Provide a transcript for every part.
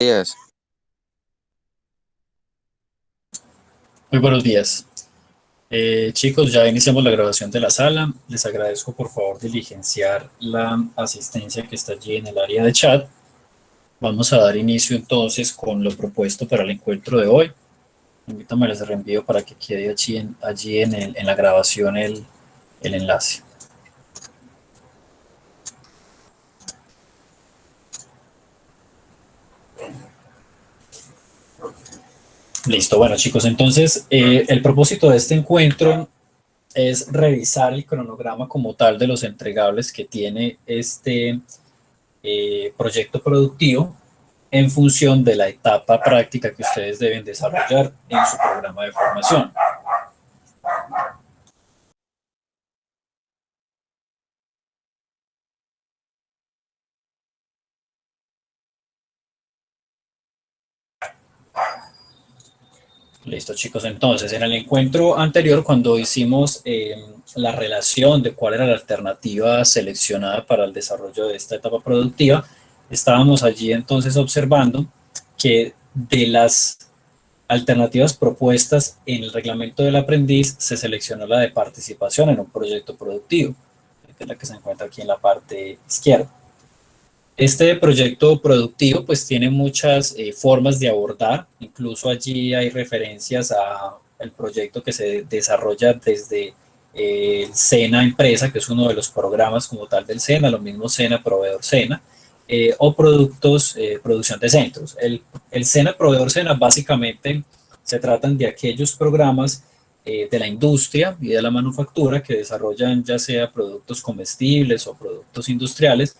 Días. Muy buenos días. Chicos, ya iniciamos la grabación de la sala. Les agradezco por favor diligenciar la asistencia que está allí en el área de chat. Vamos a dar inicio entonces con lo propuesto para el encuentro de hoy. Permítanme les reenvío para que quede allí en la grabación el enlace. Listo, bueno chicos, entonces el propósito de este encuentro es revisar el cronograma como tal de los entregables que tiene este proyecto productivo en función de la etapa práctica que ustedes deben desarrollar en su programa de formación. Listo, chicos. Entonces, en el encuentro anterior, cuando hicimos la relación de cuál era la alternativa seleccionada para el desarrollo de esta etapa productiva, estábamos allí entonces observando que de las alternativas propuestas en el reglamento del aprendiz se seleccionó la de participación en un proyecto productivo, que es la que se encuentra aquí en la parte izquierda. Este proyecto productivo pues tiene muchas formas de abordar, incluso allí hay referencias a el proyecto que se desarrolla desde el SENA Empresa, que es uno de los programas como tal del SENA, lo mismo SENA Proveedor SENA, o productos, producción de centros. El SENA Proveedor SENA básicamente se tratan de aquellos programas de la industria y de la manufactura que desarrollan ya sea productos comestibles o productos industriales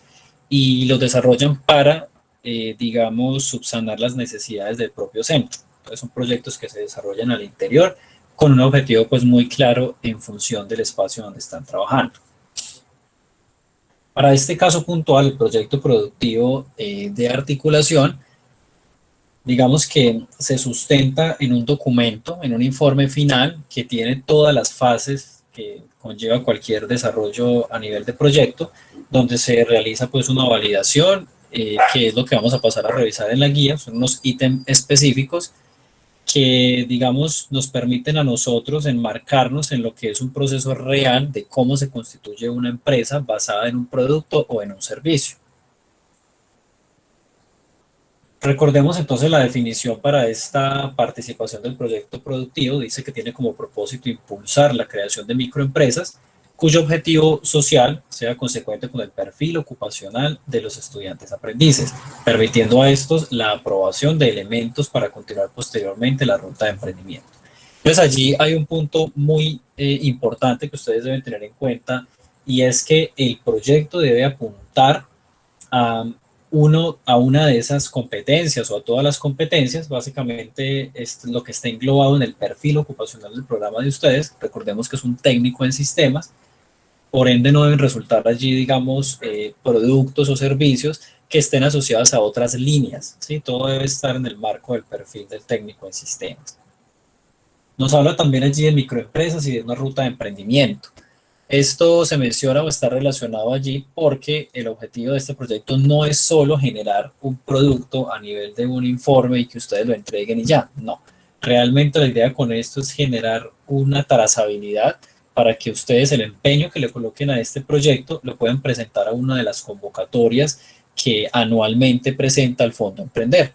y los desarrollan para, digamos, subsanar las necesidades del propio centro. Entonces son proyectos que se desarrollan al interior con un objetivo pues muy claro en función del espacio donde están trabajando. Para este caso puntual, el proyecto productivo de articulación, digamos que se sustenta en un documento, en un informe final que tiene todas las fases que conlleva cualquier desarrollo a nivel de proyecto, donde se realiza pues una validación, que es lo que vamos a pasar a revisar en la guía, son unos ítems específicos que, digamos, nos permiten a nosotros enmarcarnos en lo que es un proceso real de cómo se constituye una empresa basada en un producto o en un servicio. Recordemos entonces la definición para esta participación del proyecto productivo. Dice que tiene como propósito impulsar la creación de microempresas cuyo objetivo social sea consecuente con el perfil ocupacional de los estudiantes aprendices, permitiendo a estos la aprobación de elementos para continuar posteriormente la ruta de emprendimiento. Entonces allí hay un punto muy importante que ustedes deben tener en cuenta, y es que el proyecto debe apuntar a, a una de esas competencias o a todas las competencias. Básicamente es lo que está englobado en el perfil ocupacional del programa de ustedes. Recordemos que es un técnico en sistemas, por ende no deben resultar allí, digamos, productos o servicios que estén asociados a otras líneas, ¿sí? Todo debe estar en el marco del perfil del técnico en sistemas. Nos habla también allí de microempresas y de una ruta de emprendimiento. Esto se menciona o está relacionado allí porque el objetivo de este proyecto no es solo generar un producto a nivel de un informe y que ustedes lo entreguen y ya, no. Realmente la idea con esto es generar una trazabilidad para que ustedes el empeño que le coloquen a este proyecto lo puedan presentar a una de las convocatorias que anualmente presenta el Fondo Emprender.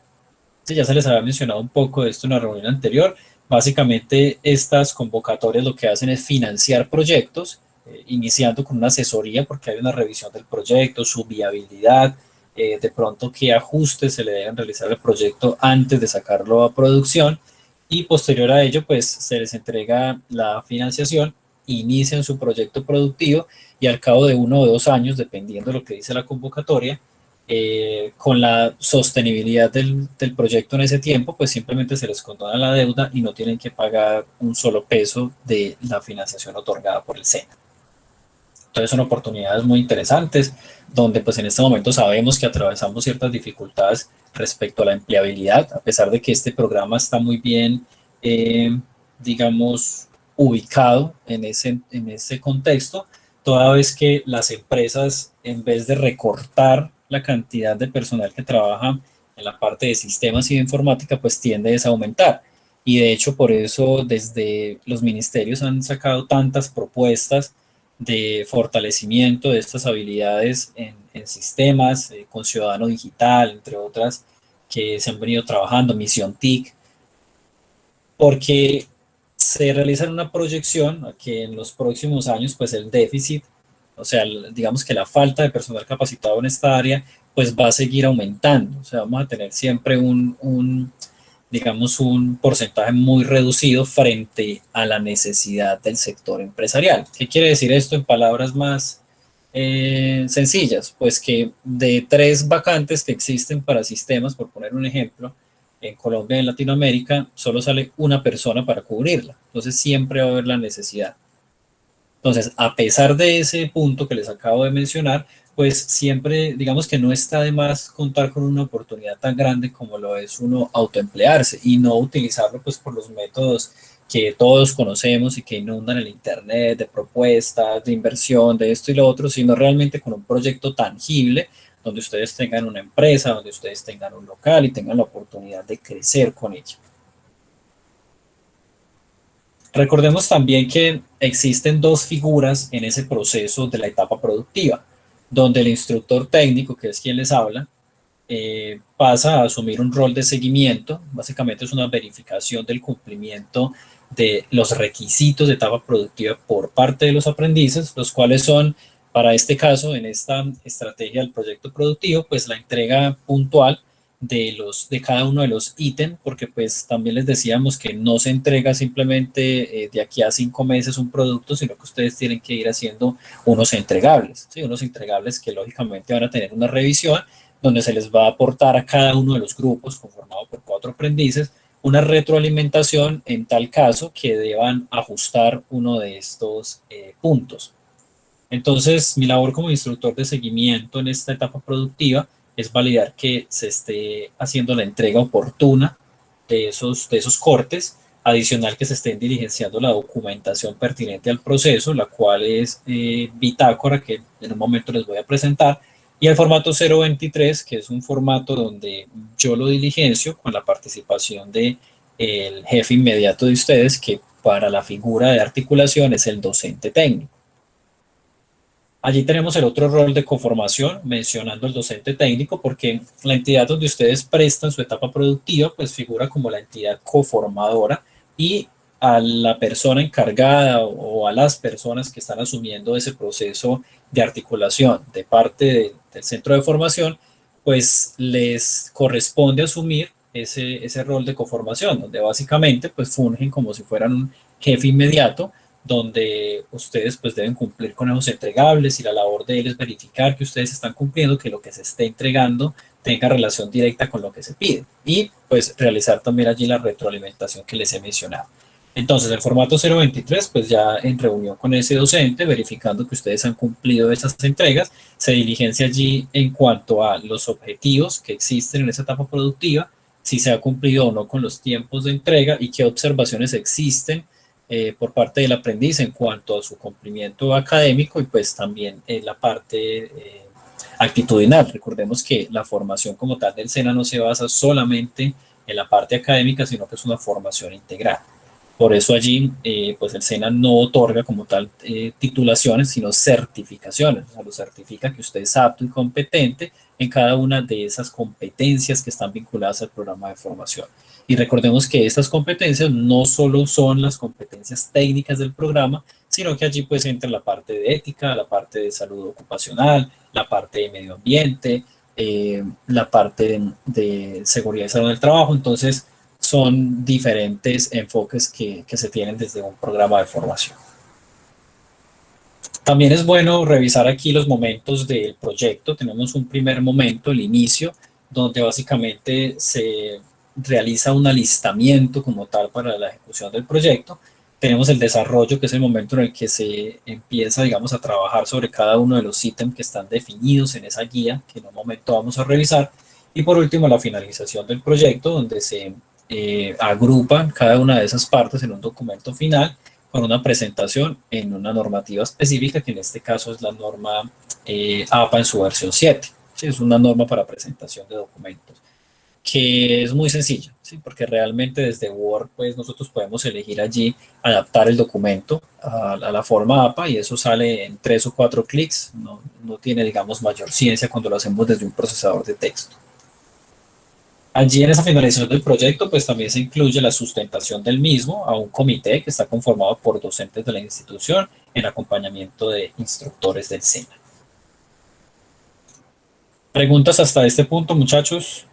Sí, ya se les había mencionado un poco de esto en la reunión anterior. Básicamente, estas convocatorias lo que hacen es financiar proyectos, iniciando con una asesoría porque hay una revisión del proyecto, su viabilidad, de pronto qué ajustes se le deben realizar al proyecto antes de sacarlo a producción, y posterior a ello, pues se les entrega la financiación, inician su proyecto productivo y al cabo de 1 o 2 años, dependiendo de lo que dice la convocatoria, con la sostenibilidad del proyecto en ese tiempo, pues simplemente se les condona la deuda y no tienen que pagar un solo peso de la financiación otorgada por el SENA. Entonces son oportunidades muy interesantes, donde pues en este momento sabemos que atravesamos ciertas dificultades respecto a la empleabilidad, a pesar de que este programa está muy bien, digamos, ubicado en ese contexto, toda vez que las empresas, en vez de recortar la cantidad de personal que trabaja en la parte de sistemas y de informática, pues tiende a aumentar. Y de hecho, por eso desde los ministerios han sacado tantas propuestas de fortalecimiento de estas habilidades en sistemas, con Ciudadano Digital, entre otras, que se han venido trabajando, Misión TIC, porque se realiza una proyección a que en los próximos años, pues el déficit, o sea, digamos que la falta de personal capacitado en esta área, pues va a seguir aumentando. O sea, vamos a tener siempre digamos, un porcentaje muy reducido frente a la necesidad del sector empresarial. ¿Qué quiere decir esto en palabras más sencillas? Pues que de 3 vacantes que existen para sistemas, por poner un ejemplo, en Colombia y en Latinoamérica, solo sale una persona para cubrirla. Entonces siempre va a haber la necesidad. Entonces, a pesar de ese punto que les acabo de mencionar, pues siempre, digamos que no está de más contar con una oportunidad tan grande como lo es uno autoemplearse y no utilizarlo pues por los métodos que todos conocemos y que inundan el Internet de propuestas, de inversión, de esto y lo otro, sino realmente con un proyecto tangible donde ustedes tengan una empresa, donde ustedes tengan un local y tengan la oportunidad de crecer con ello. Recordemos también que existen 2 figuras en ese proceso de la etapa productiva, donde el instructor técnico, que es quien les habla, pasa a asumir un rol de seguimiento. Básicamente es una verificación del cumplimiento de los requisitos de etapa productiva por parte de los aprendices, los cuales son, para este caso, en esta estrategia del proyecto productivo, pues la entrega puntual de cada uno de los ítems, porque pues también les decíamos que no se entrega simplemente de aquí a 5 meses un producto, sino que ustedes tienen que ir haciendo unos entregables, ¿sí? Unos entregables que lógicamente van a tener una revisión donde se les va a aportar a cada uno de los grupos conformado por 4 aprendices una retroalimentación en tal caso que deban ajustar uno de estos puntos. Entonces, mi labor como instructor de seguimiento en esta etapa productiva es validar que se esté haciendo la entrega oportuna de esos cortes, adicional que se estén diligenciando la documentación pertinente al proceso, la cual es bitácora, que en un momento les voy a presentar, y el formato 023, que es un formato donde yo lo diligencio con la participación de el jefe inmediato de ustedes, que para la figura de articulación es el docente técnico. Allí tenemos el otro rol de conformación, mencionando el docente técnico, porque la entidad donde ustedes prestan su etapa productiva, pues figura como la entidad coformadora, y a la persona encargada o a las personas que están asumiendo ese proceso de articulación de parte del centro de formación, pues les corresponde asumir ese rol de conformación, donde básicamente pues fungen como si fueran un jefe inmediato, donde ustedes pues deben cumplir con esos entregables y la labor de él es verificar que ustedes están cumpliendo, que lo que se esté entregando tenga relación directa con lo que se pide y pues realizar también allí la retroalimentación que les he mencionado. Entonces el formato 023 pues ya en reunión con ese docente, verificando que ustedes han cumplido esas entregas, se diligencia allí en cuanto a los objetivos que existen en esa etapa productiva, si se ha cumplido o no con los tiempos de entrega y qué observaciones existen por parte del aprendiz en cuanto a su cumplimiento académico y pues también la parte actitudinal. Recordemos que la formación como tal del SENA no se basa solamente en la parte académica, sino que es una formación integral. Por eso allí, pues el SENA no otorga como tal titulaciones, sino certificaciones. O sea, lo certifica que usted es apto y competente en cada una de esas competencias que están vinculadas al programa de formación. Y recordemos que estas competencias no solo son las competencias técnicas del programa, sino que allí pues entra la parte de ética, la parte de salud ocupacional, la parte de medio ambiente, la parte de seguridad y salud del trabajo. Entonces, son diferentes enfoques que se tienen desde un programa de formación. También es bueno revisar aquí los momentos del proyecto. Tenemos un primer momento, el inicio, donde básicamente se realiza un alistamiento como tal para la ejecución del proyecto. Tenemos el desarrollo, que es el momento en el que se empieza, digamos, a trabajar sobre cada uno de los ítems que están definidos en esa guía, que en un momento vamos a revisar. Y por último, la finalización del proyecto, donde se agrupan cada una de esas partes en un documento final con una presentación en una normativa específica, que en este caso es la norma APA en su versión 7. ¿Sí? Es una norma para presentación de documentos. que es muy sencilla, ¿sí? Porque realmente desde Word pues nosotros podemos elegir allí adaptar el documento a la forma APA y eso sale en 3 o 4 clics, no tiene digamos mayor ciencia cuando lo hacemos desde un procesador de texto. Allí en esa finalización del proyecto pues también se incluye la sustentación del mismo a un comité que está conformado por docentes de la institución en acompañamiento de instructores del SENA. ¿Preguntas hasta este punto, muchachos?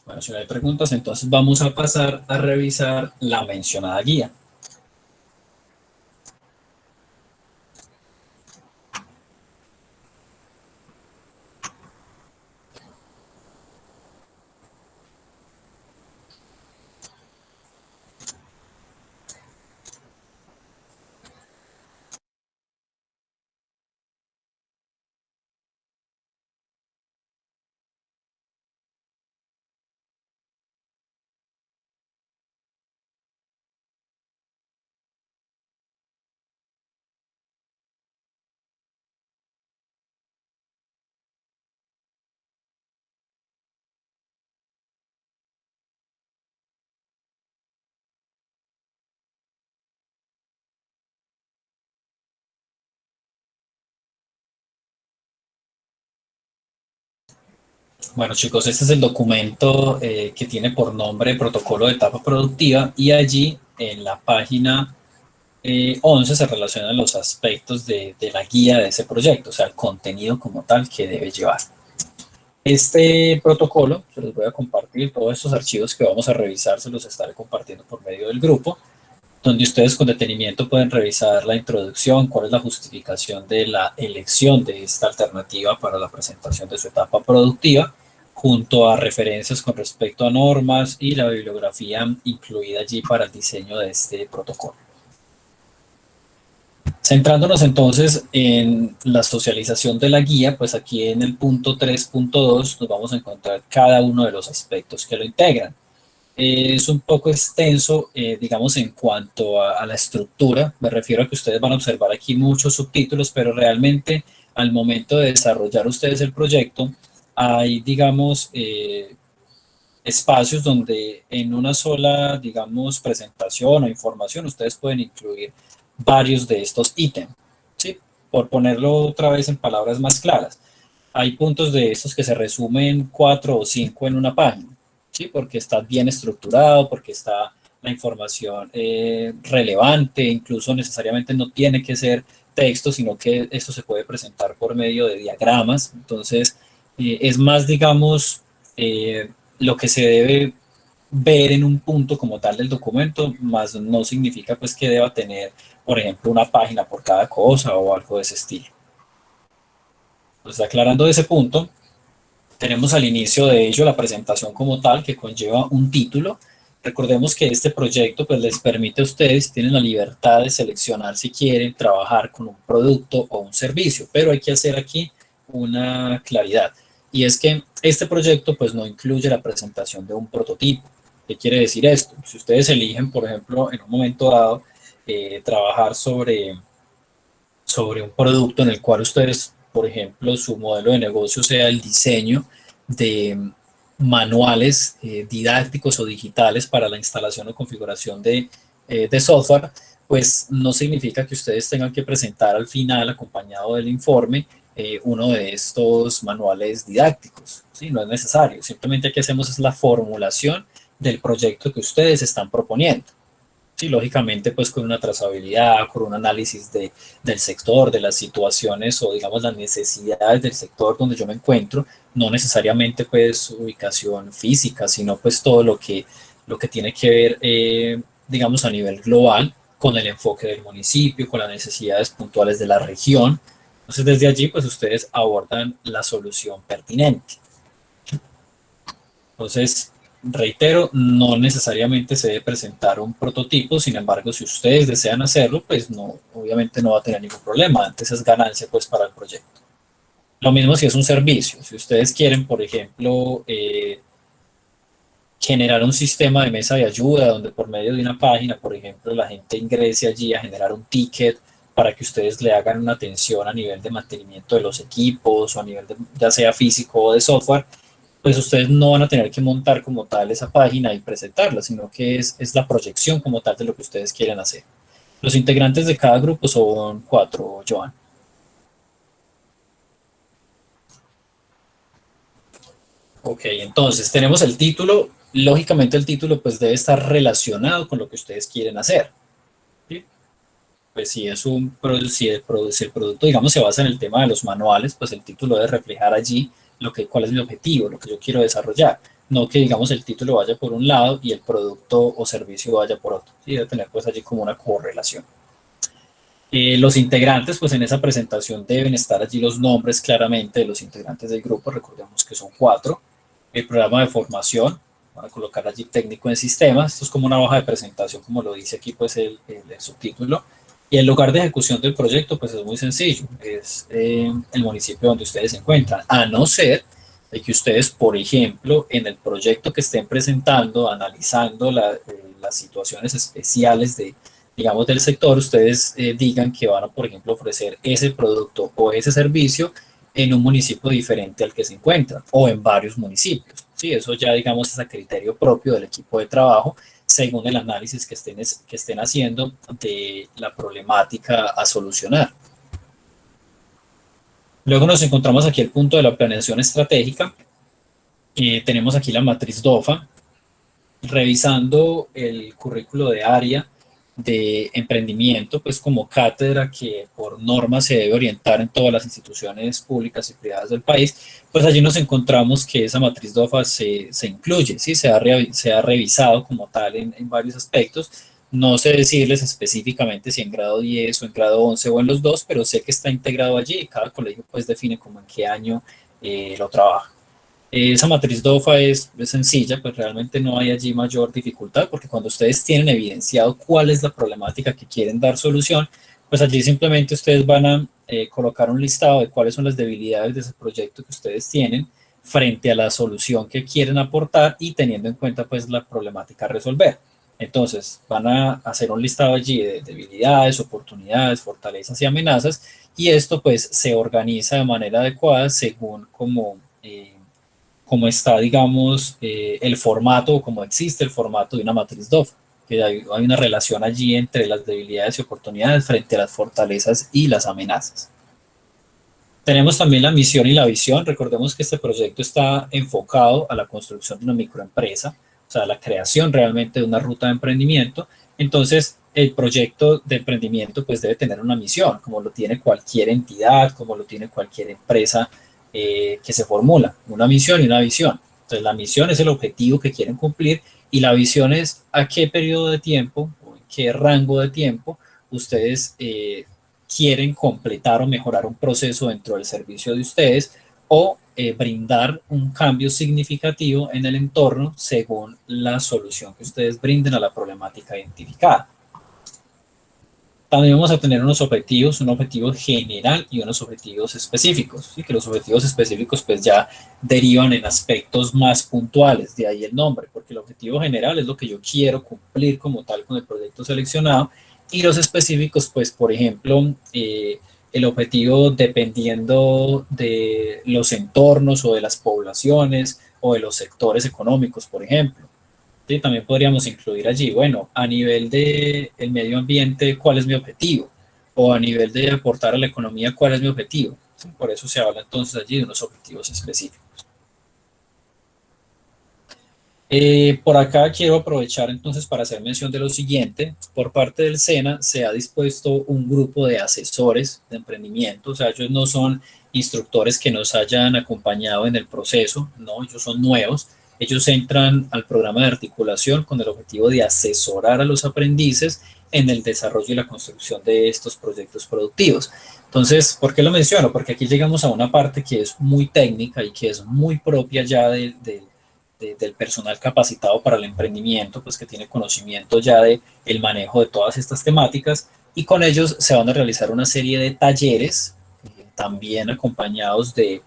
Bueno, si no hay preguntas, entonces vamos a pasar a revisar la mencionada guía. Bueno, chicos, este es el documento que tiene por nombre Protocolo de Etapa Productiva y allí en la página 11 se relacionan los aspectos de la guía de ese proyecto, o sea, el contenido como tal que debe llevar. Este protocolo, se los voy a compartir, todos estos archivos que vamos a revisar se los estaré compartiendo por medio del grupo, donde ustedes con detenimiento pueden revisar la introducción, cuál es la justificación de la elección de esta alternativa para la presentación de su etapa productiva, junto a referencias con respecto a normas y la bibliografía incluida allí para el diseño de este protocolo. Centrándonos entonces en la socialización de la guía, pues aquí en el punto 3.2 nos vamos a encontrar cada uno de los aspectos que lo integran. Es un poco extenso, digamos, en cuanto a la estructura. Me refiero a que ustedes van a observar aquí muchos subtítulos, pero realmente al momento de desarrollar ustedes el proyecto, hay, digamos, espacios donde en una sola, digamos, presentación o información ustedes pueden incluir varios de estos ítems, ¿sí? Por ponerlo otra vez en palabras más claras. Hay puntos de estos que se resumen 4 o 5 en una página, ¿sí? Porque está bien estructurado, porque está la información relevante, incluso necesariamente no tiene que ser texto, sino que esto se puede presentar por medio de diagramas. Entonces, es más, digamos, lo que se debe ver en un punto como tal del documento, más no significa pues que deba tener, por ejemplo, una página por cada cosa o algo de ese estilo. Pues aclarando ese punto, tenemos al inicio de ello la presentación como tal que conlleva un título. Recordemos que este proyecto pues les permite a ustedes, tienen la libertad de seleccionar si quieren trabajar con un producto o un servicio, pero hay que hacer aquí una claridad y es que este proyecto pues no incluye la presentación de un prototipo. ¿Qué quiere decir esto? Si ustedes eligen, por ejemplo, en un momento dado, trabajar sobre un producto en el cual ustedes, por ejemplo, su modelo de negocio sea el diseño de manuales didácticos o digitales para la instalación o configuración de software, pues no significa que ustedes tengan que presentar al final, acompañado del informe, uno de estos manuales didácticos. ¿Sí? No es necesario. Simplemente aquí hacemos es la formulación del proyecto que ustedes están proponiendo. Sí, lógicamente, pues con una trazabilidad, con un análisis del sector, de las situaciones o digamos las necesidades del sector donde yo me encuentro, no necesariamente pues ubicación física, sino pues todo lo que tiene que ver, digamos, a nivel global, con el enfoque del municipio, con las necesidades puntuales de la región. Entonces, desde allí, pues ustedes abordan la solución pertinente. Entonces, reitero, no necesariamente se debe presentar un prototipo, sin embargo, si ustedes desean hacerlo, pues no, obviamente no va a tener ningún problema, antes es ganancia pues para el proyecto. Lo mismo si es un servicio, si ustedes quieren, por ejemplo, generar un sistema de mesa de ayuda donde por medio de una página, por ejemplo, la gente ingrese allí a generar un ticket para que ustedes le hagan una atención a nivel de mantenimiento de los equipos o a nivel de, ya sea físico o de software, pues ustedes no van a tener que montar como tal esa página y presentarla, sino que es la proyección como tal de lo que ustedes quieren hacer. Los integrantes de cada grupo son 4, Joan. Ok, entonces tenemos el título. Lógicamente el título pues debe estar relacionado con lo que ustedes quieren hacer. ¿Sí? Pues si es un si el producto digamos se basa en el tema de los manuales, pues el título debe reflejar allí cuál es mi objetivo, lo que yo quiero desarrollar. No que digamos el título vaya por un lado y el producto o servicio vaya por otro. ¿Sí? Debe tener pues allí como una correlación. Los integrantes, pues en esa presentación deben estar allí los nombres claramente de los integrantes del grupo, recordemos que son 4. El programa de formación, van a colocar allí técnico en sistemas, esto es como una hoja de presentación, como lo dice aquí pues el subtítulo. Y el lugar de ejecución del proyecto, pues es muy sencillo, es el municipio donde ustedes se encuentran, a no ser de que ustedes, por ejemplo, en el proyecto que estén presentando, analizando las situaciones especiales de digamos, del sector, ustedes digan que van a, por ejemplo, ofrecer ese producto o ese servicio en un municipio diferente al que se encuentran o en varios municipios. Sí, eso ya, digamos, es a criterio propio del equipo de trabajo según el análisis que estén haciendo de la problemática a solucionar. Luego nos encontramos aquí el punto de la planeación estratégica. Tenemos aquí la matriz DOFA, revisando el currículo de área de emprendimiento, pues como cátedra que por norma se debe orientar en todas las instituciones públicas y privadas del país, pues allí nos encontramos que esa matriz DOFA se incluye, ¿sí? Se ha revisado como tal en varios aspectos. No sé decirles específicamente si en grado 10 o en grado 11 o en los dos, pero sé que está integrado allí y cada colegio pues define como en qué año lo trabaja. Esa matriz DOFA es sencilla, pues realmente no hay allí mayor dificultad, porque cuando ustedes tienen evidenciado cuál es la problemática que quieren dar solución, pues allí simplemente ustedes van a colocar un listado de cuáles son las debilidades de ese proyecto que ustedes tienen frente a la solución que quieren aportar y teniendo en cuenta pues la problemática a resolver. Entonces van a hacer un listado allí de debilidades, oportunidades, fortalezas y amenazas, y esto pues se organiza de manera adecuada según como está, digamos, el formato o como existe el formato de una matriz DOF, que hay una relación allí entre las debilidades y oportunidades frente a las fortalezas y las amenazas. Tenemos también la misión y la visión. Recordemos que este proyecto está enfocado a la construcción de una microempresa, o sea, la creación realmente de una ruta de emprendimiento. Entonces, el proyecto de emprendimiento pues debe tener una misión, como lo tiene cualquier entidad, como lo tiene cualquier empresa que se formula, una misión y una visión. Entonces, la misión es el objetivo que quieren cumplir y la visión es a qué periodo de tiempo o en qué rango de tiempo ustedes quieren completar o mejorar un proceso dentro del servicio de ustedes o brindar un cambio significativo en el entorno según la solución que ustedes brinden a la problemática identificada. También vamos a tener unos objetivos, un objetivo general y unos objetivos específicos, ¿sí? Que los objetivos específicos pues ya derivan en aspectos más puntuales, de ahí el nombre, porque el objetivo general es lo que yo quiero cumplir como tal con el proyecto seleccionado y los específicos pues por ejemplo el objetivo dependiendo de los entornos o de las poblaciones o de los sectores económicos, por ejemplo. Sí, también podríamos incluir allí, bueno, a nivel de el medio ambiente, ¿cuál es mi objetivo? O a nivel de aportar a la economía, ¿cuál es mi objetivo? Sí, por eso se habla entonces allí de unos objetivos específicos. Por acá quiero aprovechar entonces para hacer mención de lo siguiente. Por parte del SENA se ha dispuesto un grupo de asesores de emprendimiento, o sea, ellos no son instructores que nos hayan acompañado en el proceso, no, ellos son nuevos. Ellos entran al programa de articulación con el objetivo de asesorar a los aprendices en el desarrollo y la construcción de estos proyectos productivos. Entonces, ¿por qué lo menciono? Porque aquí llegamos a una parte que es muy técnica y que es muy propia ya del personal capacitado para el emprendimiento, pues que tiene conocimiento ya de el manejo de todas estas temáticas y con ellos se van a realizar una serie de talleres también acompañados de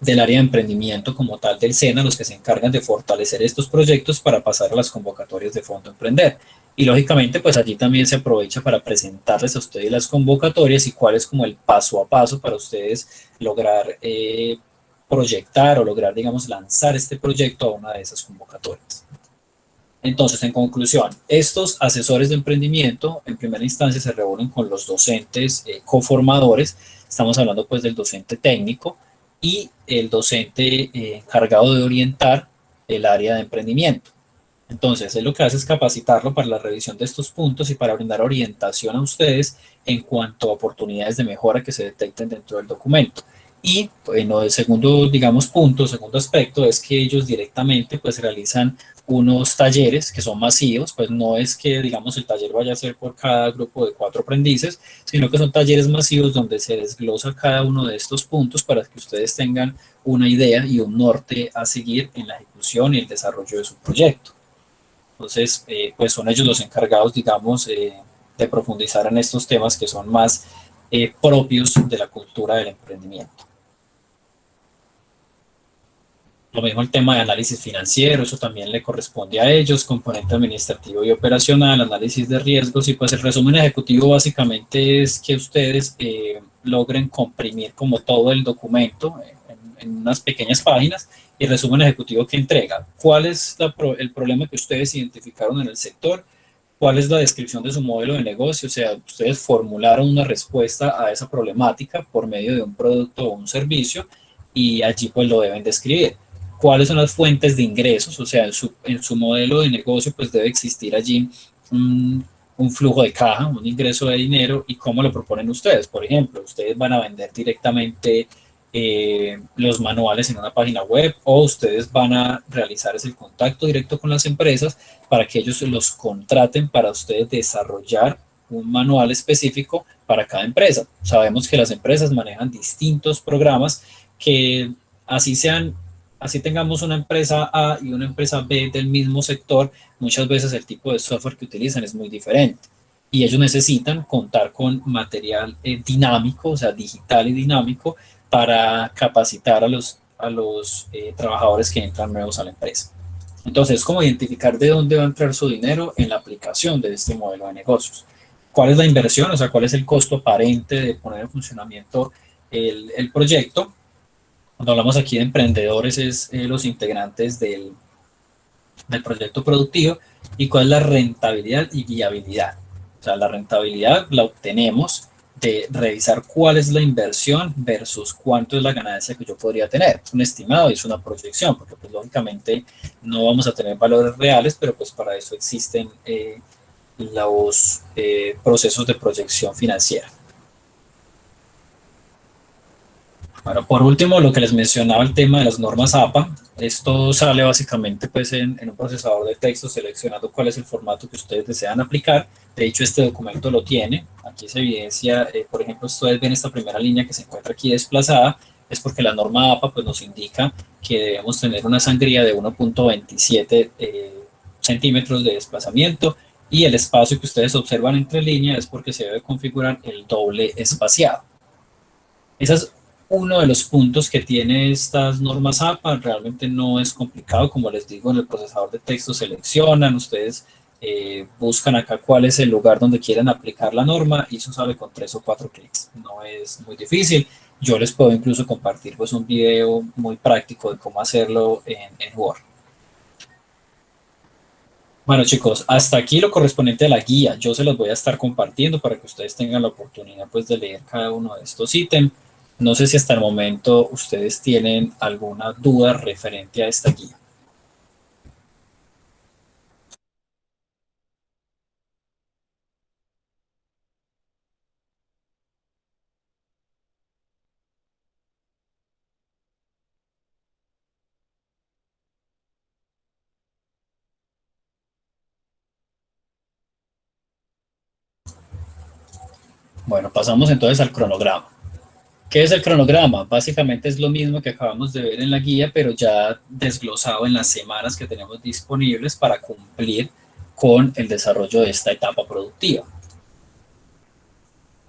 del área de emprendimiento como tal del SENA, los que se encargan de fortalecer estos proyectos para pasar a las convocatorias de Fondo Emprender. Y lógicamente, pues allí también se aprovecha para presentarles a ustedes las convocatorias y cuál es como el paso a paso para ustedes lograr proyectar o lograr, digamos, lanzar este proyecto a una de esas convocatorias. Entonces, en conclusión, estos asesores de emprendimiento en primera instancia se reúnen con los docentes coformadores. Estamos hablando pues del docente técnico y el docente encargado de orientar el área de emprendimiento. Entonces, él lo que hace es capacitarlo para la revisión de estos puntos y para brindar orientación a ustedes en cuanto a oportunidades de mejora que se detecten dentro del documento. Y bueno, el segundo, digamos, punto, segundo aspecto es que ellos directamente pues realizan unos talleres que son masivos, pues no es que, digamos, el taller vaya a ser por cada grupo de 4 aprendices, sino que son talleres masivos donde se desglosa cada uno de estos puntos para que ustedes tengan una idea y un norte a seguir en la ejecución y el desarrollo de su proyecto. Entonces, pues son ellos los encargados, digamos, de profundizar en estos temas que son más propios de la cultura del emprendimiento. Lo mismo el tema de análisis financiero, eso también le corresponde a ellos, componente administrativo y operacional, análisis de riesgos, y pues el resumen ejecutivo básicamente es que ustedes logren comprimir como todo el documento en unas pequeñas páginas, y resumen ejecutivo que entrega cuál es el problema que ustedes identificaron en el sector, cuál es la descripción de su modelo de negocio, o sea, ustedes formularon una respuesta a esa problemática por medio de un producto o un servicio, y allí pues lo deben describir. ¿Cuáles son las fuentes de ingresos? O sea, en su modelo de negocio pues debe existir allí un flujo de caja, un ingreso de dinero, y cómo lo proponen ustedes. Por ejemplo, ustedes van a vender directamente los manuales en una página web, o ustedes van a realizar ese contacto directo con las empresas para que ellos los contraten para ustedes desarrollar un manual específico para cada empresa. Sabemos que las empresas manejan distintos programas que así sean, así tengamos una empresa A y una empresa B del mismo sector, muchas veces el tipo de software que utilizan es muy diferente. Y ellos necesitan contar con material dinámico, o sea, digital y dinámico, para capacitar a los trabajadores que entran nuevos a la empresa. Entonces, ¿cómo identificar de dónde va a entrar su dinero en la aplicación de este modelo de negocios? ¿Cuál es la inversión? O sea, ¿cuál es el costo aparente de poner en funcionamiento el proyecto? Cuando hablamos aquí de emprendedores, es los integrantes del proyecto productivo. ¿Y cuál es la rentabilidad y viabilidad? O sea, la rentabilidad la obtenemos de revisar cuál es la inversión versus cuánto es la ganancia que yo podría tener. Es un estimado y es una proyección, porque pues lógicamente no vamos a tener valores reales, pero pues para eso existen los procesos de proyección financiera. Bueno, por último, lo que les mencionaba, el tema de las normas APA. Esto sale básicamente pues en un procesador de texto seleccionando cuál es el formato que ustedes desean aplicar. De hecho, este documento lo tiene. Aquí se evidencia, por ejemplo, ustedes ven esta primera línea que se encuentra aquí desplazada, es porque la norma APA pues nos indica que debemos tener una sangría de 1.27 centímetros de desplazamiento, y el espacio que ustedes observan entre líneas es porque se debe configurar el doble espaciado. Esa es uno de los puntos que tiene estas normas APA. Realmente no es complicado, como les digo, en el procesador de texto seleccionan, ustedes buscan acá cuál es el lugar donde quieren aplicar la norma y eso sale con 3 o 4 clics. No es muy difícil. Yo les puedo incluso compartir pues un video muy práctico de cómo hacerlo en Word. Bueno chicos, hasta aquí lo correspondiente a la guía. Yo se los voy a estar compartiendo para que ustedes tengan la oportunidad pues de leer cada uno de estos ítems. No sé si hasta el momento ustedes tienen alguna duda referente a esta guía. Bueno, pasamos entonces al cronograma. ¿Qué es el cronograma? Básicamente es lo mismo que acabamos de ver en la guía, pero ya desglosado en las semanas que tenemos disponibles para cumplir con el desarrollo de esta etapa productiva.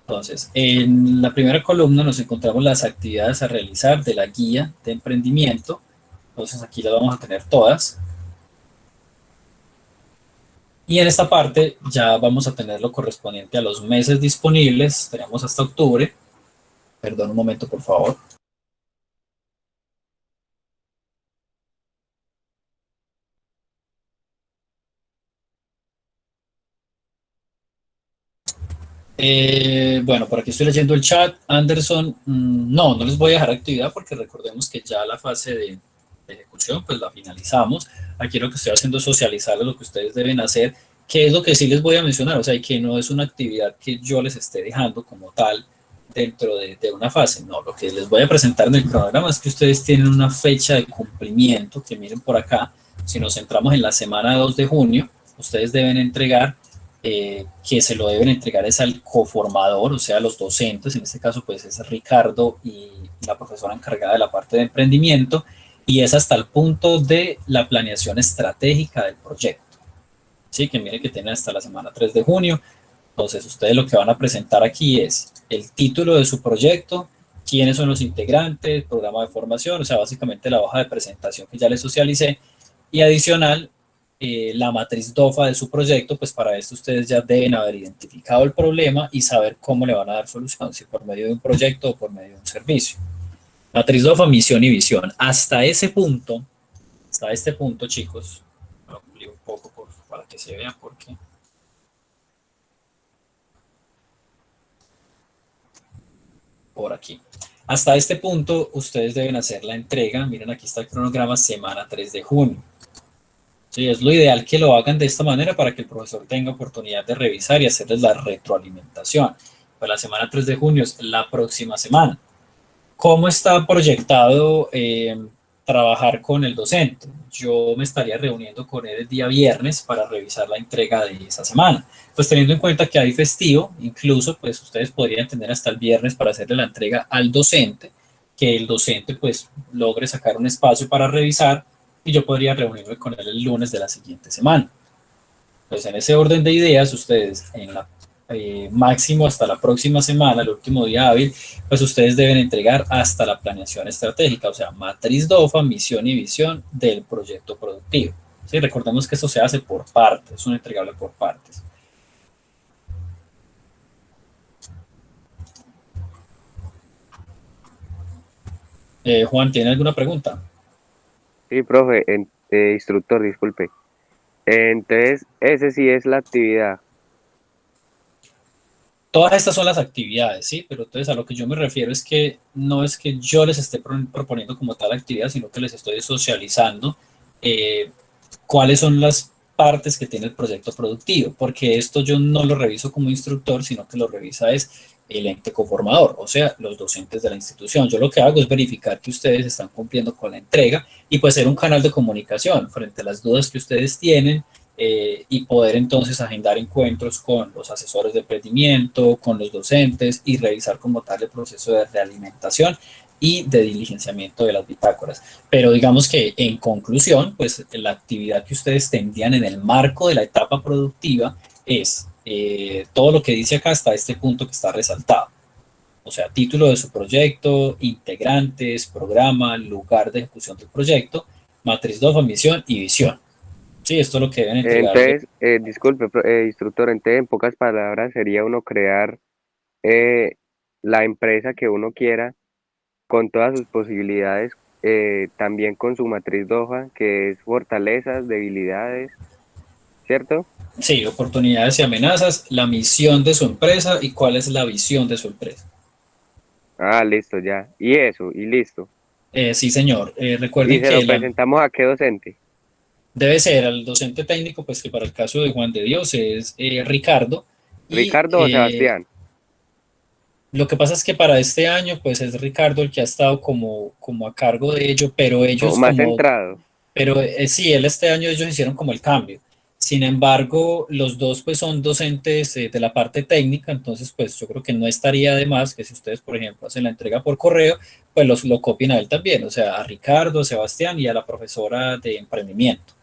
Entonces, en la primera columna nos encontramos las actividades a realizar de la guía de emprendimiento. Entonces, aquí las vamos a tener todas. Y en esta parte ya vamos a tener lo correspondiente a los meses disponibles. Tenemos hasta octubre. Perdón un momento, por favor. Bueno, por aquí estoy leyendo el chat. Anderson, no les voy a dejar actividad porque recordemos que ya la fase de ejecución pues la finalizamos. Aquí lo que estoy haciendo es socializarles lo que ustedes deben hacer, que es lo que sí les voy a mencionar, o sea, que no es una actividad que yo les esté dejando como tal dentro de una fase, no, lo que les voy a presentar en el cronograma es que ustedes tienen una fecha de cumplimiento, que miren por acá, si nos centramos en la semana 2 de junio, ustedes deben entregar que se lo deben entregar es al coformador, o sea, los docentes, en este caso pues es Ricardo y la profesora encargada de la parte de emprendimiento, y es hasta el punto de la planeación estratégica del proyecto. Sí, que miren que tienen hasta la semana 3 de junio. Entonces, ustedes lo que van a presentar aquí es el título de su proyecto, quiénes son los integrantes, programa de formación, o sea, básicamente la hoja de presentación que ya les socialicé, y adicional, la matriz DOFA de su proyecto, pues para esto ustedes ya deben haber identificado el problema y saber cómo le van a dar solución, si por medio de un proyecto o por medio de un servicio. Matriz DOFA, misión y visión. Hasta este punto, chicos, lo amplío un poco para que se vea porque por aquí. Hasta este punto, ustedes deben hacer la entrega. Miren, aquí está el cronograma, semana 3 de junio. Sí, es lo ideal que lo hagan de esta manera para que el profesor tenga oportunidad de revisar y hacerles la retroalimentación. Pues la semana 3 de junio es la próxima semana. ¿Cómo está proyectado trabajar con el docente? Yo me estaría reuniendo con él el día viernes para revisar la entrega de esa semana. Pues teniendo en cuenta que hay festivo, incluso pues ustedes podrían tener hasta el viernes para hacerle la entrega al docente, que el docente pues logre sacar un espacio para revisar y yo podría reunirme con él el lunes de la siguiente semana. Pues en ese orden de ideas, ustedes en la máximo hasta la próxima semana, el último día hábil, pues ustedes deben entregar hasta la planeación estratégica, o sea, matriz DOFA, misión y visión del proyecto productivo. ¿Sí? Recordemos que esto se hace por partes, es un entregable por partes. Juan, ¿tiene alguna pregunta? Sí, profe, instructor, disculpe. Entonces, ese sí es la actividad. Todas estas son las actividades, ¿sí? Pero entonces a lo que yo me refiero es que no es que yo les esté proponiendo como tal actividad, sino que les estoy socializando eh, cuáles son las partes que tiene el proyecto productivo, porque esto yo no lo reviso como instructor, sino que lo revisa es el ente conformador, o sea, los docentes de la institución. Yo lo que hago es verificar que ustedes están cumpliendo con la entrega y pues ser un canal de comunicación frente a las dudas que ustedes tienen, y poder entonces agendar encuentros con los asesores de emprendimiento, con los docentes y revisar como tal el proceso de realimentación y de diligenciamiento de las bitácoras. Pero digamos que en conclusión, pues la actividad que ustedes tendrían en el marco de la etapa productiva es todo lo que dice acá hasta este punto que está resaltado. O sea, título de su proyecto, integrantes, programa, lugar de ejecución del proyecto, matriz de misión y visión. Sí, esto es lo que deben entregarle. Entonces, disculpe, instructor, entonces en pocas palabras sería uno crear eh, la empresa que uno quiera con todas sus posibilidades, también con su matriz DOFA, que es fortalezas, debilidades, ¿cierto? Sí, oportunidades y amenazas, la misión de su empresa y cuál es la visión de su empresa. Ah, listo, ya. Y eso, y listo. Sí, señor. ¿Y Recuerden se lo que presentamos a qué docente? debe ser al docente técnico, pues que para el caso de Juan de Dios es Ricardo. Y ¿Ricardo o Sebastián? lo que pasa es que para este año, pues es Ricardo el que ha estado como a cargo de ello, pero O ellos más como centrado. Pero sí, él este año ellos hicieron como el cambio. Sin embargo, los dos pues son docentes de la parte técnica, entonces pues yo creo que no estaría de más que si ustedes, por ejemplo, hacen la entrega por correo, pues lo copien a él también, o sea, a Ricardo, a Sebastián y a la profesora de emprendimiento.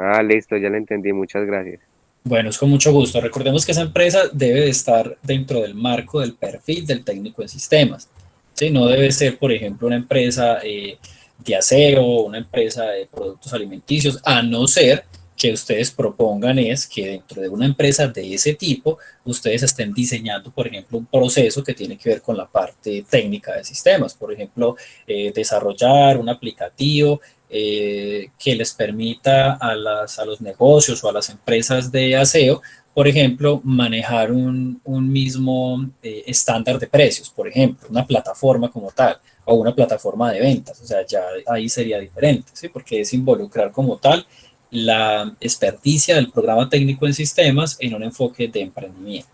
Ah, listo, ya lo entendí, muchas gracias. Bueno, es con mucho gusto. Recordemos que esa empresa debe de estar dentro del marco del perfil del técnico en sistemas. ¿Sí? No debe ser, por ejemplo, una empresa de aseo, una empresa de productos alimenticios, a no ser que ustedes propongan es que dentro de una empresa de ese tipo, ustedes estén diseñando, por ejemplo, un proceso que tiene que ver con la parte técnica de sistemas. Por ejemplo, desarrollar un aplicativo que les permita a los negocios o a las empresas de aseo, por ejemplo, manejar un mismo estándar de precios, por ejemplo, una plataforma como tal o una plataforma de ventas. O sea, ya ahí sería diferente, ¿sí? Porque es involucrar como tal la experticia del programa técnico en sistemas en un enfoque de emprendimiento.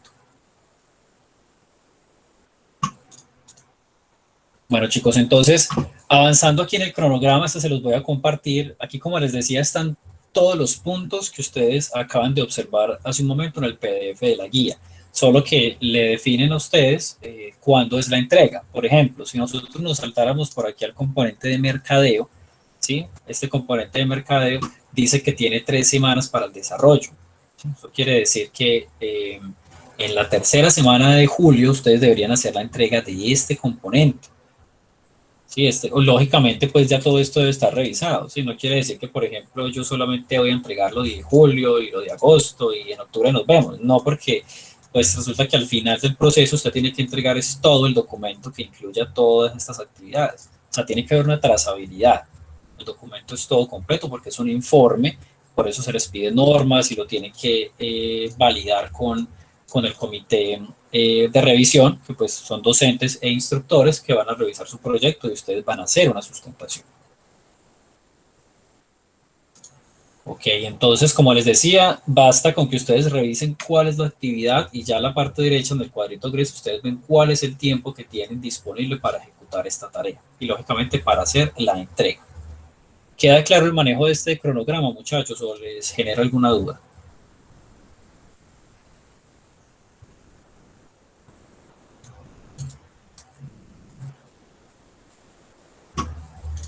Bueno, chicos, entonces, avanzando aquí en el cronograma, este se los voy a compartir. Aquí, como les decía, están todos los puntos que ustedes acaban de observar hace un momento en el PDF de la guía, solo que le definen a ustedes cuándo es la entrega. Por ejemplo, si nosotros nos saltáramos por aquí al componente de mercadeo, ¿sí? Este componente de mercadeo dice que tiene 3 semanas para el desarrollo. ¿Sí? Eso quiere decir que en la tercera semana de julio ustedes deberían hacer la entrega de este componente. Sí, lógicamente, pues ya todo esto debe estar revisado. ¿Sí? No quiere decir que, por ejemplo, yo solamente voy a entregar lo de julio y lo de agosto y en octubre nos vemos. No, porque pues resulta que al final del proceso usted tiene que entregar es todo el documento que incluya todas estas actividades. O sea, tiene que haber una trazabilidad. El documento es todo completo porque es un informe, por eso se les pide normas y lo tiene que validar con el comité de revisión, que pues son docentes e instructores que van a revisar su proyecto y ustedes van a hacer una sustentación. Ok, entonces, como les decía, basta con que ustedes revisen cuál es la actividad y ya en la parte derecha, en el cuadrito gris, ustedes ven cuál es el tiempo que tienen disponible para ejecutar esta tarea y, lógicamente, para hacer la entrega. ¿Queda claro el manejo de este cronograma, muchachos, o les genera alguna duda?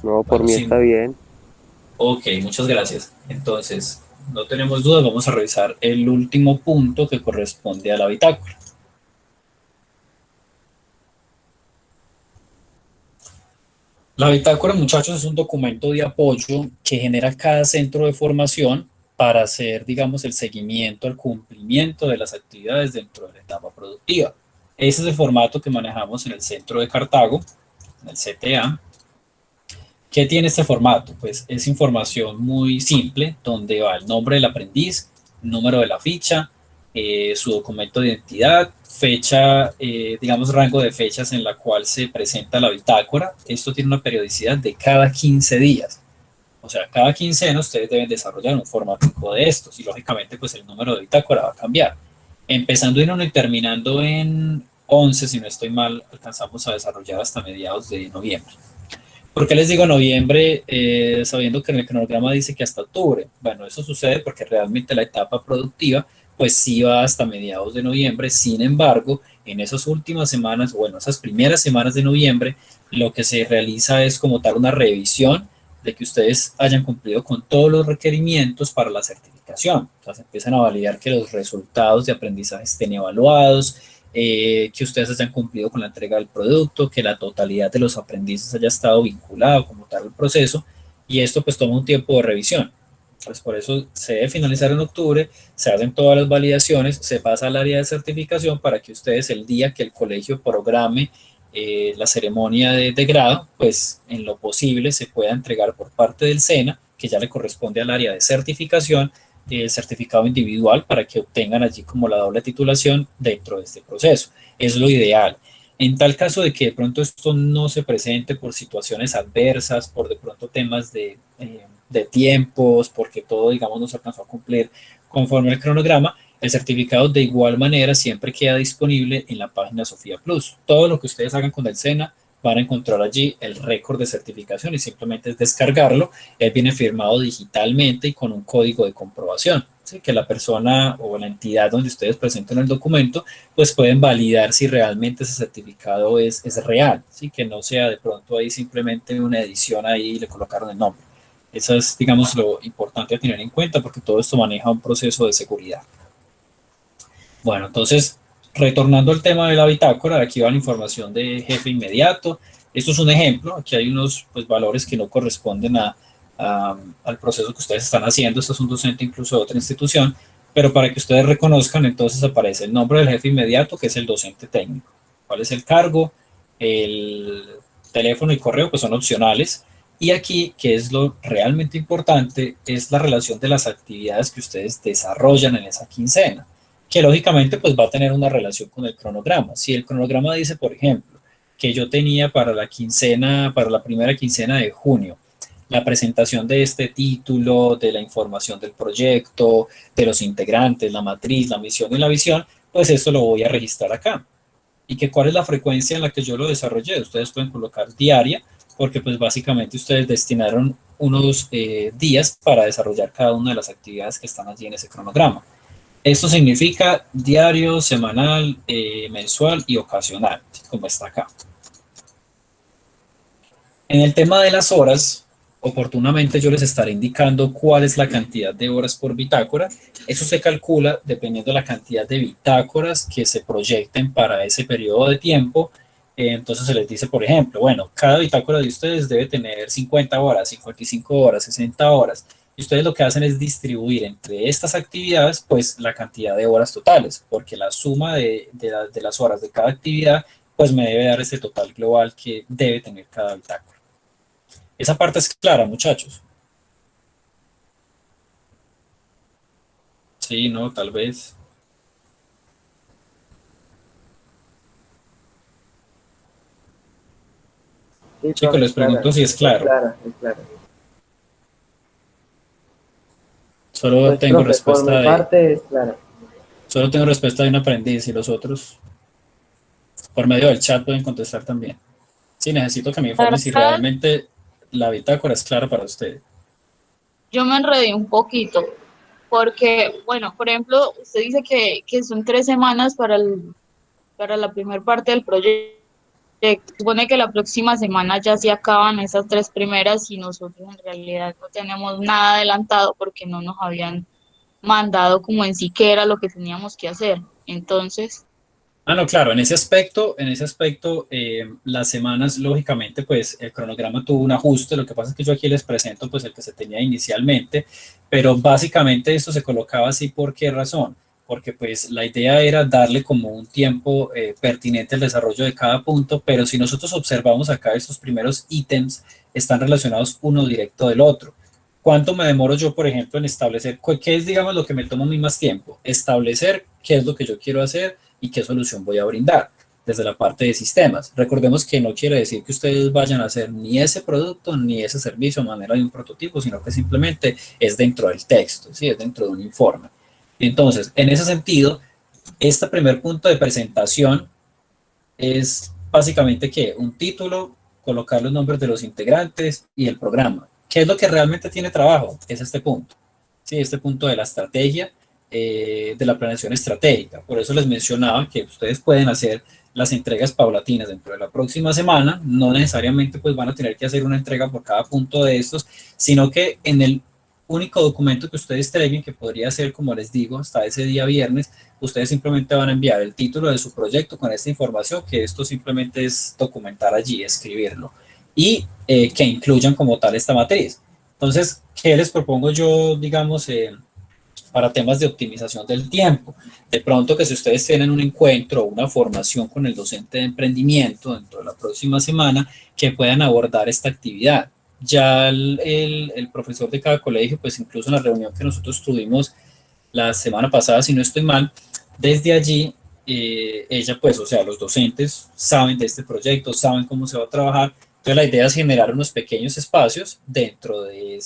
No, por Bueno, mí sí. está bien. Ok, muchas gracias. Entonces, no tenemos dudas, vamos a revisar el último punto que corresponde a la bitácora. La bitácora, muchachos, es un documento de apoyo que genera cada centro de formación para hacer, digamos, el seguimiento, el cumplimiento de las actividades dentro de la etapa productiva. Ese es el formato que manejamos en el centro de Cartago, en el CTA. ¿Qué tiene este formato? Pues es información muy simple, donde va el nombre del aprendiz, número de la ficha, su documento de identidad, fecha, digamos, rango de fechas en la cual se presenta la bitácora. Esto tiene una periodicidad de cada 15 días. O sea, cada quincena ustedes deben desarrollar un formato de estos y, lógicamente, pues el número de bitácora va a cambiar. Empezando en 1 y terminando en 11, si no estoy mal, alcanzamos a desarrollar hasta mediados de noviembre. ¿Por qué les digo noviembre, sabiendo que en el cronograma dice que hasta octubre? Bueno, eso sucede porque realmente la etapa productiva, pues sí va hasta mediados de noviembre. Sin embargo, en esas últimas semanas, bueno, esas primeras semanas de noviembre, lo que se realiza es como tal una revisión de que ustedes hayan cumplido con todos los requerimientos para la certificación. Entonces empiezan a validar que los resultados de aprendizaje estén evaluados, que ustedes hayan cumplido con la entrega del producto, que la totalidad de los aprendices haya estado vinculado como tal al proceso, y esto pues toma un tiempo de revisión. Pues por eso se debe finalizar en octubre, se hacen todas las validaciones, se pasa al área de certificación para que ustedes el día que el colegio programe la ceremonia de grado, pues en lo posible se pueda entregar por parte del SENA, que ya le corresponde al área de certificación, el certificado individual para que obtengan allí como la doble titulación dentro de este proceso. Es lo ideal. En tal caso de que de pronto esto no se presente por situaciones adversas, por de pronto temas de tiempos, porque todo, digamos, no se alcanzó a cumplir conforme al cronograma, el certificado de igual manera siempre queda disponible en la página Sofía Plus. Todo lo que ustedes hagan con el SENA van a encontrar allí el récord de certificación y simplemente es descargarlo. Él viene firmado digitalmente y con un código de comprobación, ¿sí? Que la persona o la entidad donde ustedes presenten el documento, pues pueden validar si realmente ese certificado es real, ¿sí? Que no sea de pronto ahí simplemente una edición ahí y le colocaron el nombre. Eso es, digamos, lo importante a tener en cuenta porque todo esto maneja un proceso de seguridad. Bueno, entonces, retornando al tema de la bitácora, aquí va la información de jefe inmediato. Esto es un ejemplo, aquí hay unos pues, valores que no corresponden al proceso que ustedes están haciendo. Esto es un docente incluso de otra institución, pero para que ustedes reconozcan, entonces aparece el nombre del jefe inmediato, que es el docente técnico. ¿Cuál es el cargo? El teléfono y correo, pues son opcionales. Y aquí, que es lo realmente importante, es la relación de las actividades que ustedes desarrollan en esa quincena, que lógicamente pues va a tener una relación con el cronograma. Si el cronograma dice, por ejemplo, que yo tenía para la quincena, para la primera quincena de junio, la presentación de este título, de la información del proyecto, de los integrantes, la matriz, la misión y la visión, pues esto lo voy a registrar acá. ¿Y que cuál es la frecuencia en la que yo lo desarrollé? Ustedes pueden colocar diaria, porque pues básicamente ustedes destinaron unos días para desarrollar cada una de las actividades que están allí en ese cronograma. Esto significa diario, semanal, mensual y ocasional, como está acá. En el tema de las horas, oportunamente yo les estaré indicando cuál es la cantidad de horas por bitácora. Eso se calcula dependiendo de la cantidad de bitácoras que se proyecten para ese periodo de tiempo. Entonces se les dice, por ejemplo, bueno, cada bitácora de ustedes debe tener 50 horas, 55 horas, 60 horas. Y ustedes lo que hacen es distribuir entre estas actividades, pues, la cantidad de horas totales, porque la suma de las horas de cada actividad, pues, me debe dar ese total global que debe tener cada bitácora. Esa parte es clara, muchachos. Sí, no, tal vez. Sí, Chicos, profe, les pregunto si es claro. es clara. Solo Pues, tengo profe, por mi respuesta de, parte es clara. solo tengo respuesta de un aprendiz y los otros por medio del chat pueden contestar también. Sí, necesito que me La informen si verdad, realmente la bitácora es clara para ustedes. yo me enredé un poquito, porque, bueno, por ejemplo, usted dice que son 3 semanas para la primera parte del proyecto. Supone que la próxima semana ya se acaban esas 3 primeras y nosotros en realidad no tenemos nada adelantado porque no nos habían mandado como en sí qué era lo que teníamos que hacer. Entonces, Ah, no, claro, en ese aspecto, las semanas, lógicamente, pues el cronograma tuvo un ajuste. Lo que pasa es que yo aquí les presento, pues, el que se tenía inicialmente, pero básicamente esto se colocaba así. ¿Por qué razón? Porque, pues, la idea era darle como un tiempo pertinente al desarrollo de cada punto, pero si nosotros observamos acá, estos primeros ítems están relacionados uno directo del otro. ¿Cuánto me demoro yo, por ejemplo, en establecer qué es, digamos, lo que me toma a mí más tiempo? Establecer qué es lo que yo quiero hacer y qué solución voy a brindar desde la parte de sistemas. Recordemos que no quiere decir que ustedes vayan a hacer ni ese producto ni ese servicio a manera de un prototipo, sino que simplemente es dentro del texto, ¿sí? Es dentro de un informe. Entonces, en ese sentido, este primer punto de presentación es básicamente que un título, colocar los nombres de los integrantes y el programa. ¿Qué es lo que realmente tiene trabajo? Es este punto. Sí, este punto de la estrategia, de la planeación estratégica. Por eso les mencionaba que ustedes pueden hacer las entregas paulatinas dentro de la próxima semana. No necesariamente pues van a tener que hacer una entrega por cada punto de estos, sino que en el único documento que ustedes traigan, que podría ser, como les digo, hasta ese día viernes, ustedes simplemente van a enviar el título de su proyecto con esta información, que esto simplemente es documentar allí, escribirlo, y que incluyan como tal esta matriz. Entonces, ¿qué les propongo yo, digamos, para temas de optimización del tiempo? De pronto que si ustedes tienen un encuentro o una formación con el docente de emprendimiento dentro de la próxima semana, que puedan abordar esta actividad. Ya el profesor de cada colegio, pues incluso en la reunión que nosotros tuvimos la semana pasada, si no estoy mal, desde allí, ella, pues, o sea, los docentes saben de este proyecto, saben cómo se va a trabajar. Entonces, la idea es generar unos pequeños espacios dentro de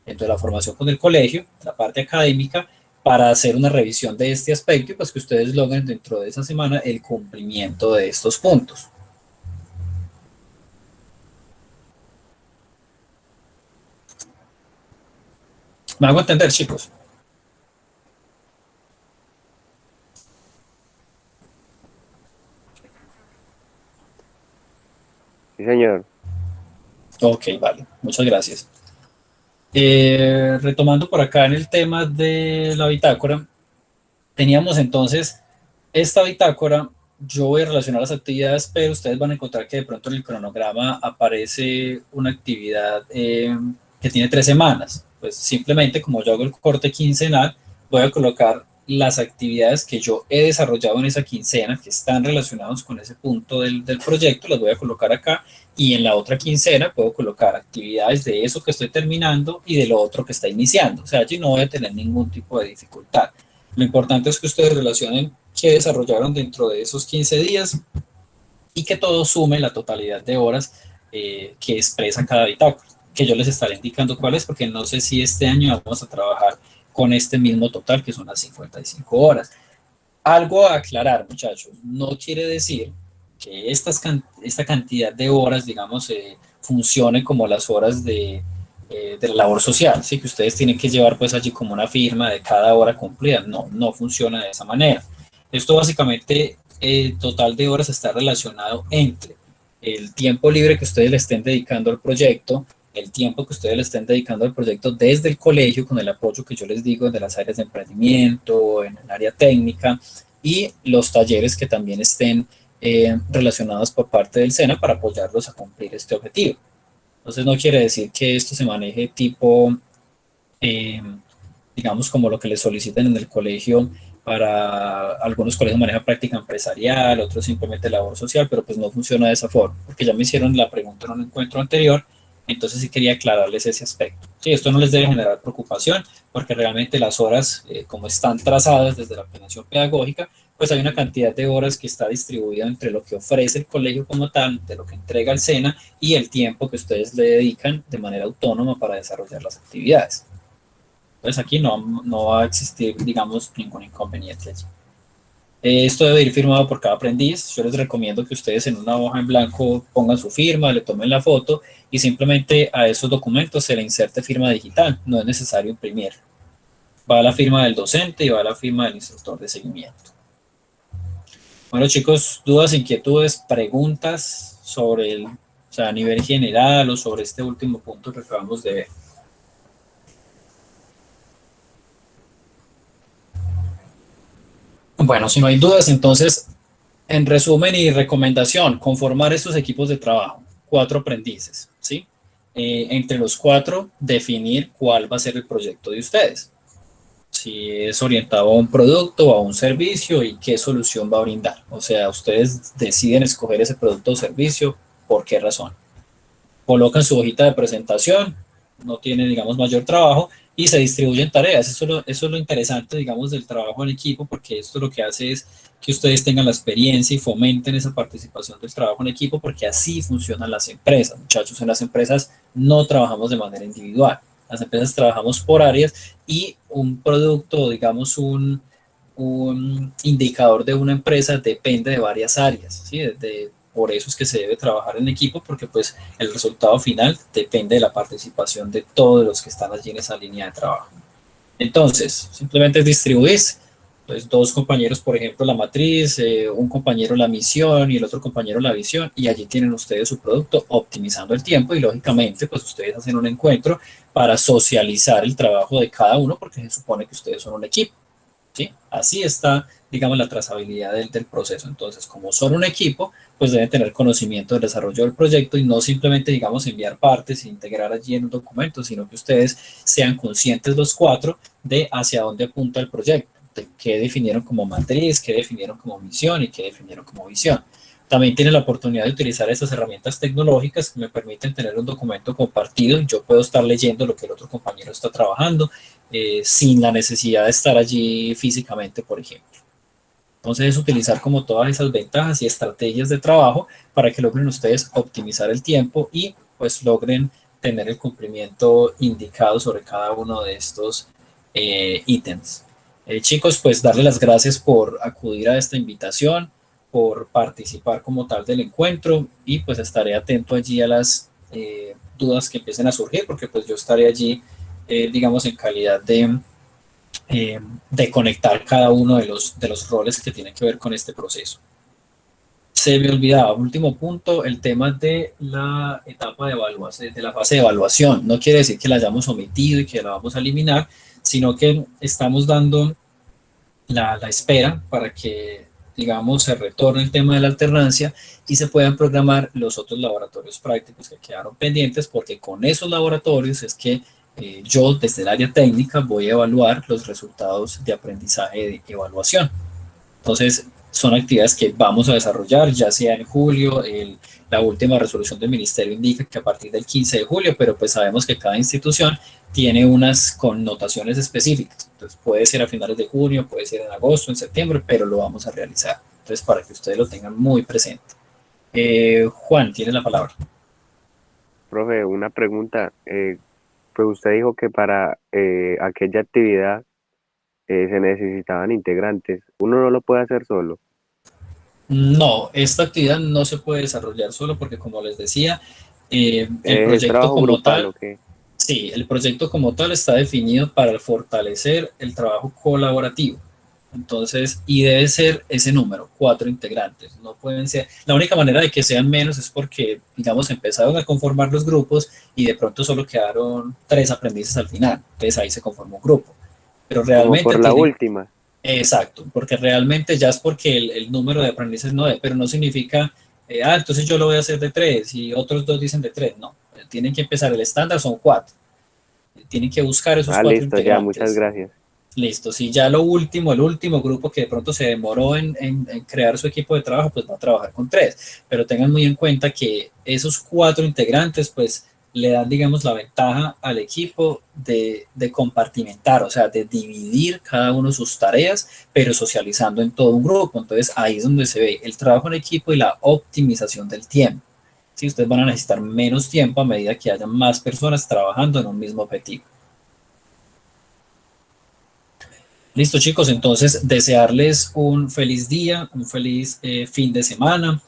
la formación con el colegio, la parte académica, para hacer una revisión de este aspecto y pues que ustedes logren dentro de esa semana el cumplimiento de estos puntos. ¿Me hago entender, chicos? Sí, señor. Ok, vale, muchas gracias. Retomando por acá en el tema de la bitácora, Teníamos entonces esta bitácora. Yo voy a relacionar las actividades, pero ustedes van a encontrar que de pronto en el cronograma aparece una actividad que tiene 3 semanas. Pues simplemente, como yo hago el corte quincenal, voy a colocar las actividades que yo he desarrollado en esa quincena, que están relacionados con ese punto del proyecto, las voy a colocar acá, y en la otra quincena puedo colocar actividades de eso que estoy terminando y de lo otro que está iniciando. O sea, allí no voy a tener ningún tipo de dificultad. Lo importante es que ustedes relacionen qué desarrollaron dentro de esos 15 días y que todo sume la totalidad de horas que expresa cada bitácora, que yo les estaré indicando cuál es, porque no sé si este año vamos a trabajar con este mismo total, que son las 55 horas. Algo a aclarar, muchachos, no quiere decir que esta cantidad de horas, digamos, funcione como las horas de la labor social, ¿sí? Que ustedes tienen que llevar pues allí como una firma de cada hora cumplida. No, no funciona de esa manera. Esto básicamente, el total de horas está relacionado entre el tiempo libre que ustedes le estén dedicando al proyecto, el tiempo que ustedes le estén dedicando al proyecto desde el colegio, con el apoyo que yo les digo de las áreas de emprendimiento, en el área técnica, y los talleres que también estén relacionados por parte del SENA para apoyarlos a cumplir este objetivo. Entonces no quiere decir que esto se maneje tipo, eh, digamos, como lo que les solicitan en el colegio. Para algunos colegios maneja práctica empresarial, otros simplemente labor social, pero pues no funciona de esa forma, porque ya me hicieron la pregunta en un encuentro anterior, entonces sí quería aclararles ese aspecto. Sí, esto no les debe generar preocupación, porque realmente las horas, como están trazadas desde la planeación pedagógica, pues hay una cantidad de horas que está distribuida entre lo que ofrece el colegio como tal, de lo que entrega el SENA y el tiempo que ustedes le dedican de manera autónoma para desarrollar las actividades. Entonces aquí no va a existir, digamos, ningún inconveniente allí. Esto debe ir firmado por cada aprendiz. Yo les recomiendo que ustedes en una hoja en blanco pongan su firma, le tomen la foto y simplemente a esos documentos se le inserte firma digital. No es necesario imprimir. Va la firma del docente y va la firma del instructor de seguimiento. Bueno, chicos, dudas, inquietudes, preguntas sobre o sea, a nivel general o sobre este último punto que acabamos de ver. Bueno, si no hay dudas, entonces, en resumen y recomendación, conformar estos equipos de trabajo, 4 aprendices, ¿sí? Entre los 4, definir cuál va a ser el proyecto de ustedes. Si es orientado a un producto o a un servicio y qué solución va a brindar. O sea, ustedes deciden escoger ese producto o servicio, ¿por qué razón? Colocan su hojita de presentación, no tiene, digamos, mayor trabajo, y se distribuyen tareas. Eso es lo interesante, digamos, del trabajo en equipo, porque esto lo que hace es que ustedes tengan la experiencia y fomenten esa participación del trabajo en equipo, porque así funcionan las empresas, muchachos. En las empresas no trabajamos de manera individual, las empresas trabajamos por áreas y un producto, digamos, un indicador de una empresa depende de varias áreas, ¿sí? Por eso es que se debe trabajar en equipo, porque pues el resultado final depende de la participación de todos los que están allí en esa línea de trabajo. Entonces, simplemente es distribuir, pues 2 compañeros, por ejemplo, la matriz, un compañero la misión y el otro compañero la visión, y allí tienen ustedes su producto optimizando el tiempo, y lógicamente pues ustedes hacen un encuentro para socializar el trabajo de cada uno, porque se supone que ustedes son un equipo, ¿sí? Así está, digamos, la trazabilidad del proceso. Entonces, como son un equipo, pues deben tener conocimiento del desarrollo del proyecto y no simplemente, digamos, enviar partes e integrar allí en un documento, sino que ustedes sean conscientes los 4 de hacia dónde apunta el proyecto, de qué definieron como matriz, qué definieron como misión y qué definieron como visión. También tienen la oportunidad de utilizar estas herramientas tecnológicas que me permiten tener un documento compartido y yo puedo estar leyendo lo que el otro compañero está trabajando sin la necesidad de estar allí físicamente, por ejemplo. Entonces es utilizar como todas esas ventajas y estrategias de trabajo para que logren ustedes optimizar el tiempo y pues logren tener el cumplimiento indicado sobre cada uno de estos ítems. Chicos, pues darle las gracias por acudir a esta invitación, por participar como tal del encuentro, y pues estaré atento allí a las dudas que empiecen a surgir, porque pues yo estaré allí, digamos, en calidad de conectar cada uno de los roles que tienen que ver con este proceso. Se me olvidaba, último punto, el tema de la etapa de evaluación, de la fase de evaluación. No quiere decir que la hayamos omitido y que la vamos a eliminar, sino que estamos dando la espera para que, digamos, se retorne el tema de la alternancia y se puedan programar los otros laboratorios prácticos que quedaron pendientes, porque con esos laboratorios es que yo desde el área técnica voy a evaluar los resultados de aprendizaje de evaluación. Entonces, son actividades que vamos a desarrollar, ya sea en julio, la última resolución del ministerio indica que a partir del 15 de julio, pero pues sabemos que cada institución tiene unas connotaciones específicas. Entonces, puede ser a finales de junio, puede ser en agosto, en septiembre, pero lo vamos a realizar. Entonces, para que ustedes lo tengan muy presente. Juan, tienes la palabra. Profe, una pregunta. Pues usted dijo que para aquella actividad se necesitaban integrantes. ¿Uno no lo puede hacer solo? No, esta actividad no se puede desarrollar solo porque, como les decía, el ¿Es proyecto trabajo como grupal tal, o qué? sí, el proyecto como tal está definido para fortalecer el trabajo colaborativo. Entonces, y debe ser ese número, 4 integrantes. No pueden ser, la única manera de que sean menos es porque, digamos, empezaron a conformar los grupos y de pronto solo quedaron 3 aprendices al final. Entonces ahí se conformó un grupo. Pero Como realmente por la tienen. última. Exacto, porque realmente ya es porque el número de aprendices no es, pero no significa, entonces yo lo voy a hacer de 3 y otros 2 dicen de 3, no, tienen que empezar, el estándar son 4, tienen que buscar esos Ah, 4 listo, ya, muchas integrantes. gracias. Listo, si ya lo último, el último grupo que de pronto se demoró en crear su equipo de trabajo, pues va a trabajar con 3, pero tengan muy en cuenta que esos 4 integrantes, pues le dan, digamos, la ventaja al equipo de compartimentar, o sea, de dividir cada uno sus tareas, pero socializando en todo un grupo. Entonces ahí es donde se ve el trabajo en equipo y la optimización del tiempo. Si ustedes van a necesitar menos tiempo a medida que haya más personas trabajando en un mismo objetivo. Listo, chicos, entonces desearles un feliz día, un feliz fin de semana.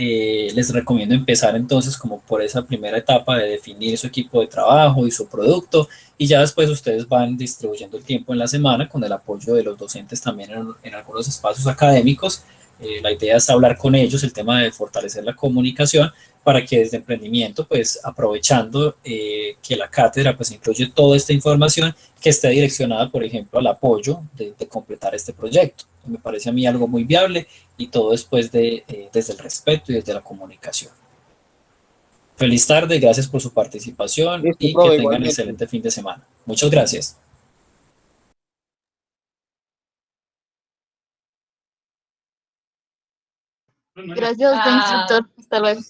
Les recomiendo empezar entonces como por esa primera etapa de definir su equipo de trabajo y su producto, y ya después ustedes van distribuyendo el tiempo en la semana con el apoyo de los docentes también en algunos espacios académicos. La idea es hablar con ellos, el tema de fortalecer la comunicación para que desde emprendimiento, pues aprovechando que la cátedra pues incluye toda esta información, que esté direccionada, por ejemplo, al apoyo de completar este proyecto. Me parece a mí algo muy viable y todo después desde el respeto y desde la comunicación. Feliz tarde, gracias por su participación Listo, y que profe, tengan igualmente. excelente fin de semana. Muchas gracias. Gracias a usted, instructor. Hasta luego.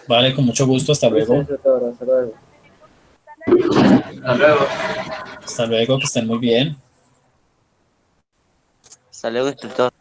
Vale, con mucho gusto, hasta Listo, luego. instructor, hasta luego. Hasta luego. Hasta luego, que estén muy bien. Hasta luego, instructor.